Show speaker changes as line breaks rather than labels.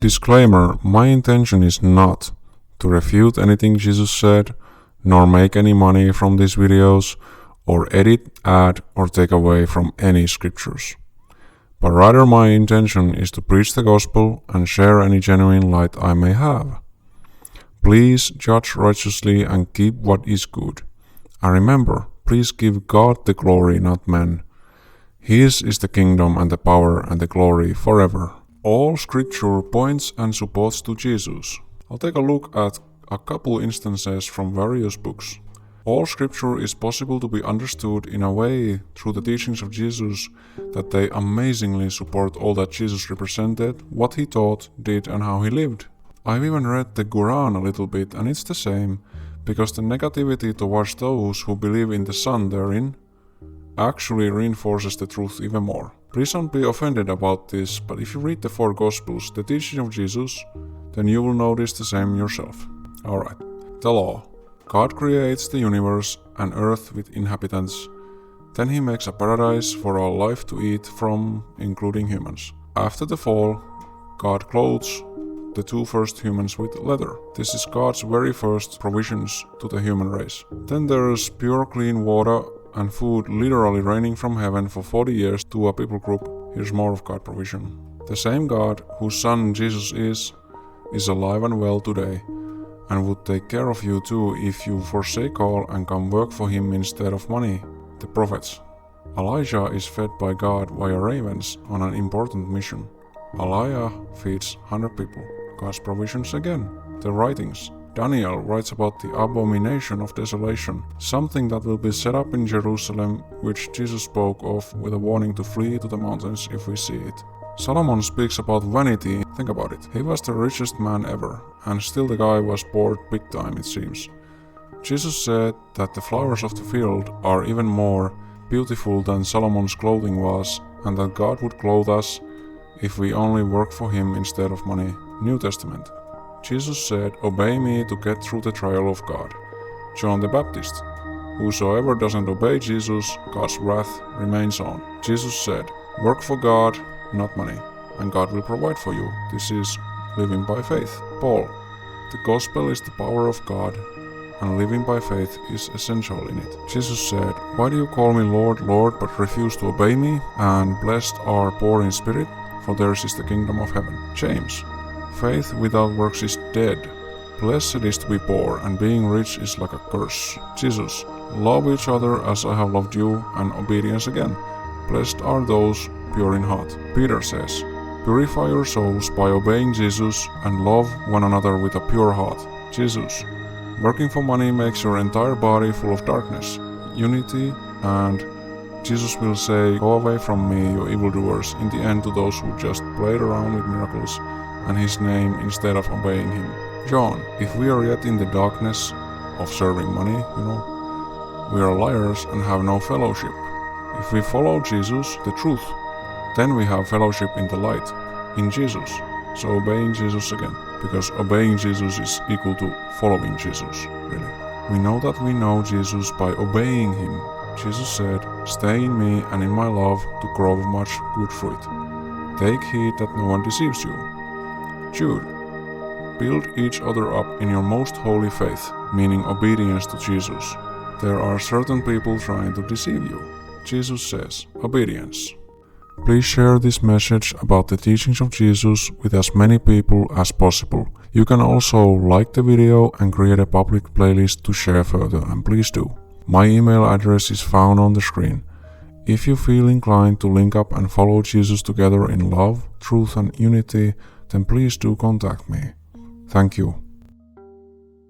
Disclaimer: my intention is not to refute anything Jesus said, nor make any money from these videos, or edit, add, or take away from any scriptures. But rather my intention is to preach the gospel and share any genuine light I may have. Please judge righteously and keep what is good. And remember, please give God the glory, not men. His is the kingdom and the power and the glory forever. All scripture points and supports to Jesus. I'll take a look at a couple instances from various books. All scripture is possible to be understood in a way through the teachings of Jesus that they amazingly support all that Jesus represented, what he taught, did, and how he lived. I've even read the Quran a little bit, and it's the same, because the negativity towards those who believe in the Son therein actually reinforces the truth even more. Please don't be offended about this, but if you read the four Gospels, the teaching of Jesus, then you will notice the same yourself. Alright. The law. God creates the universe and earth with inhabitants. Then he makes a paradise for all life to eat from, including humans. After the fall, God clothes the two first humans with leather. This is God's very first provisions to the human race. Then there's pure clean water and food literally raining from heaven for 40 years to a people group. Here's more of God's provision. The same God whose Son Jesus is alive and well today, and would take care of you too if you forsake all and come work for him instead of money. The prophets. Elijah is fed by God via ravens on an important mission. Elijah feeds 100 people. God's provisions again. The writings. Daniel writes about the abomination of desolation, something that will be set up in Jerusalem, which Jesus spoke of with a warning to flee to the mountains if we see it. Solomon speaks about vanity. Think about it. He was the richest man ever, and still the guy was bored big time, it seems. Jesus said that the flowers of the field are even more beautiful than Solomon's clothing was, and that God would clothe us if we only work for him instead of money. New Testament. Jesus said, "Obey me to get through the trial of God." John the Baptist. Whosoever doesn't obey Jesus, God's wrath remains on. Jesus said, "Work for God, not money, and God will provide for you." This is living by faith. Paul. The gospel is the power of God, and living by faith is essential in it. Jesus said, "Why do you call me Lord, Lord, but refuse to obey me? And blessed are poor in spirit, for theirs is the kingdom of heaven." James. Faith without works is dead. Blessed is to be poor, and being rich is like a curse. Jesus. Love each other as I have loved you, and obedience again. Blessed are those pure in heart. Peter says, "Purify your souls by obeying Jesus, and love one another with a pure heart." Jesus. Working for money makes your entire body full of darkness. Unity, and Jesus will say, "Go away from me, you evildoers," in the end to those who just played around with miracles and his name instead of obeying him. John. If we are yet in the darkness of serving money, we are liars and have no fellowship. If we follow Jesus, the truth, then we have fellowship in the light, in Jesus. So obeying Jesus again, because obeying Jesus is equal to following Jesus, really. We know that we know Jesus by obeying him. Jesus said, "Stay in me and in my love to grow much good fruit. Take heed that no one deceives you." Jude. Build each other up in your most holy faith, meaning obedience to Jesus. There are certain people trying to deceive you. Jesus says, obedience. Please share this message about the teachings of Jesus with as many people as possible. You can also like the video and create a public playlist to share further, and please do. My email address is found on the screen. If you feel inclined to link up and follow Jesus together in love, truth and unity, then please do contact me. Thank you.